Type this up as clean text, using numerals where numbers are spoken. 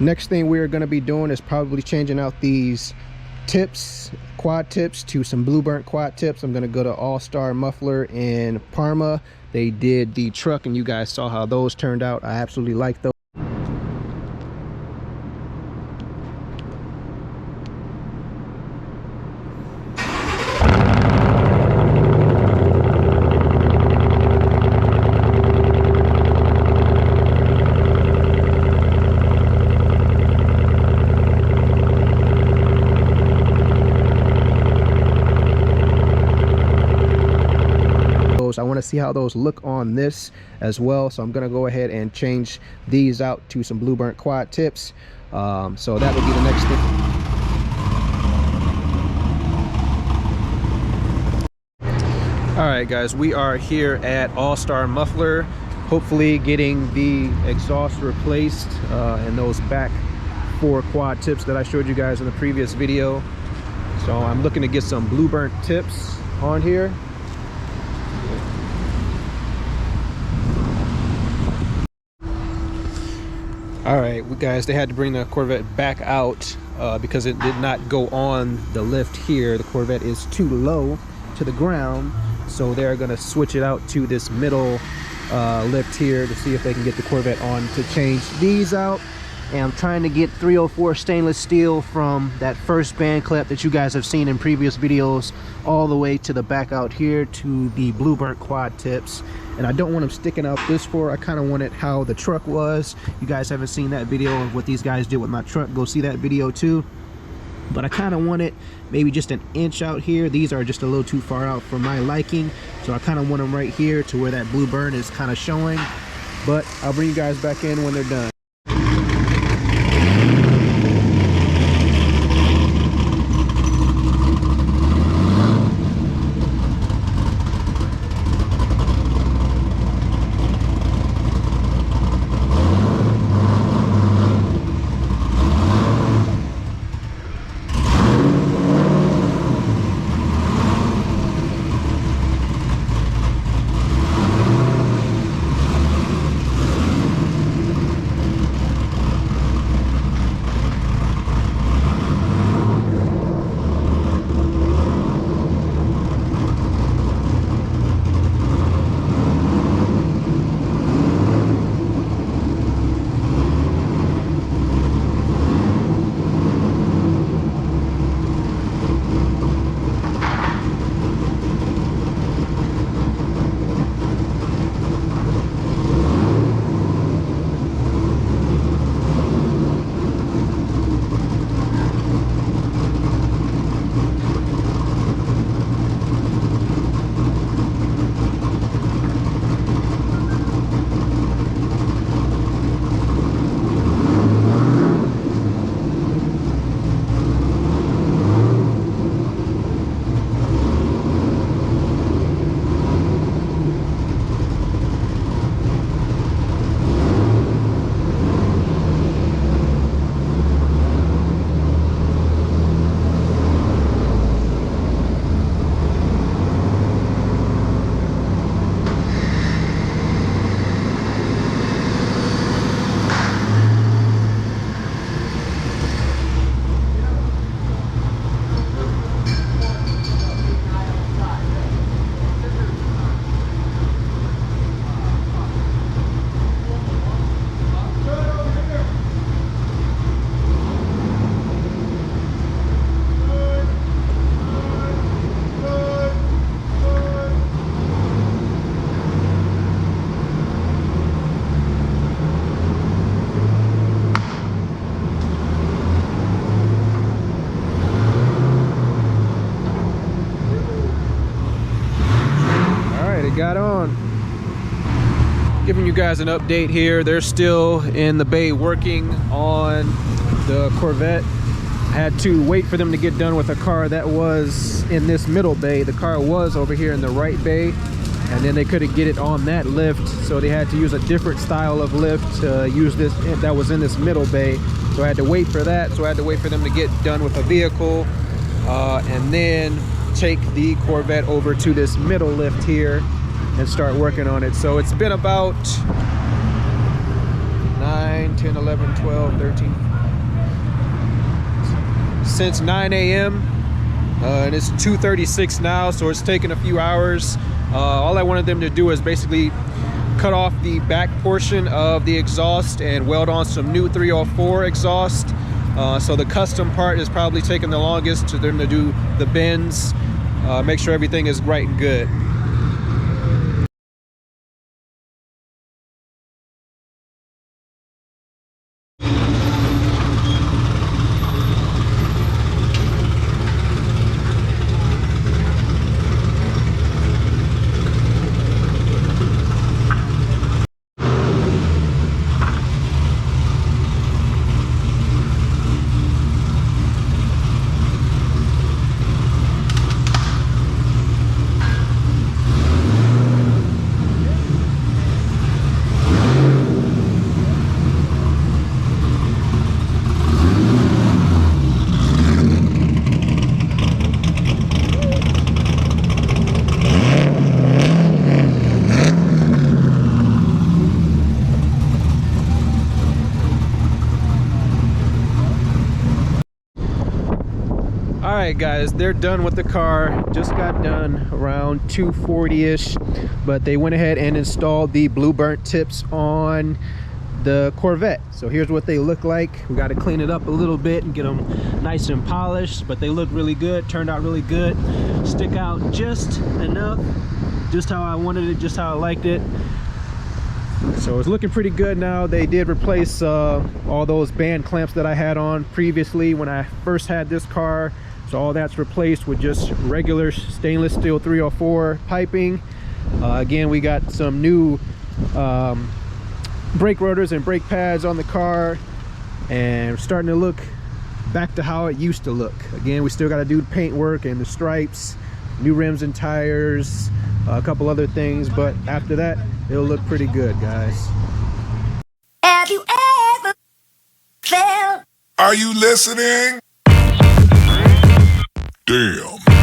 Next thing we're going to be doing is probably changing out these tips, quad tips, to some blue burnt quad tips. I'm going to go to All Star Muffler in Parma. They did the truck and you guys saw how those turned out. I absolutely like those. I want to see how those look on this as well, so I'm going to go ahead and change these out to some blue burnt quad tips. So that would be the next thing. All right guys, we are here at All Star Muffler, hopefully getting the exhaust replaced and those back 4 quad tips that I showed you guys in the previous video. So I'm looking to get some blue burnt tips on here. All right, guys, they had to bring the Corvette back out because it did not go on the lift here. The Corvette is too low to the ground, so they're gonna switch it out to this middle lift here to see if they can get the Corvette on to change these out. And I'm trying to get 304 stainless steel from that first band clip that you guys have seen in previous videos all the way to the back out here to the blue burnt quad tips. And I don't want them sticking out this far. I kind of want it how the truck was. You guys haven't seen that video of what these guys did with my truck, go see that video too. But I kind of want it maybe just an inch out here. These are just a little too far out for my liking, so I kind of want them right here to where that blue burn is kind of showing. But I'll bring you guys back in when they're done. Got on. Giving you guys an update here. They're still in the bay working on the Corvette. I had to wait for them to get done with a car that was in this middle bay. The car was over here in the right bay, and then they couldn't get it on that lift, so they had to use a different style of lift to use this that was in this middle bay. So I had to wait for that. So I had to wait for them to get done with a vehicle and then take the Corvette over to this middle lift here and start working on it. So it's been about 9, 10, 11, 12, 13. Since 9 a.m. And it's 2:36 now, so it's taken a few hours. All I wanted them to do is basically cut off the back portion of the exhaust and weld on some new 304 exhaust. So the custom part is probably taking the longest to them to do the bends, make sure everything is right and good. Alright guys, they're done with the car. Just got done around 2:40ish, but they went ahead and installed the blue burnt tips on the Corvette. So here's what they look like. We got to clean it up a little bit and get them nice and polished, but they look really good, turned out really good. Stick out just enough, just how I wanted it, just how I liked it. So it's looking pretty good now. They did replace all those band clamps that I had on previously when I first had this car. So all that's replaced with just regular stainless steel 304 piping. Again, we got some new brake rotors and brake pads on the car, and starting to look back to how it used to look. Again, we still got to do the paint work and the stripes, new rims and tires, a couple other things, but after that it'll look pretty good, guys. Have you ever felt? Are you listening? Damn.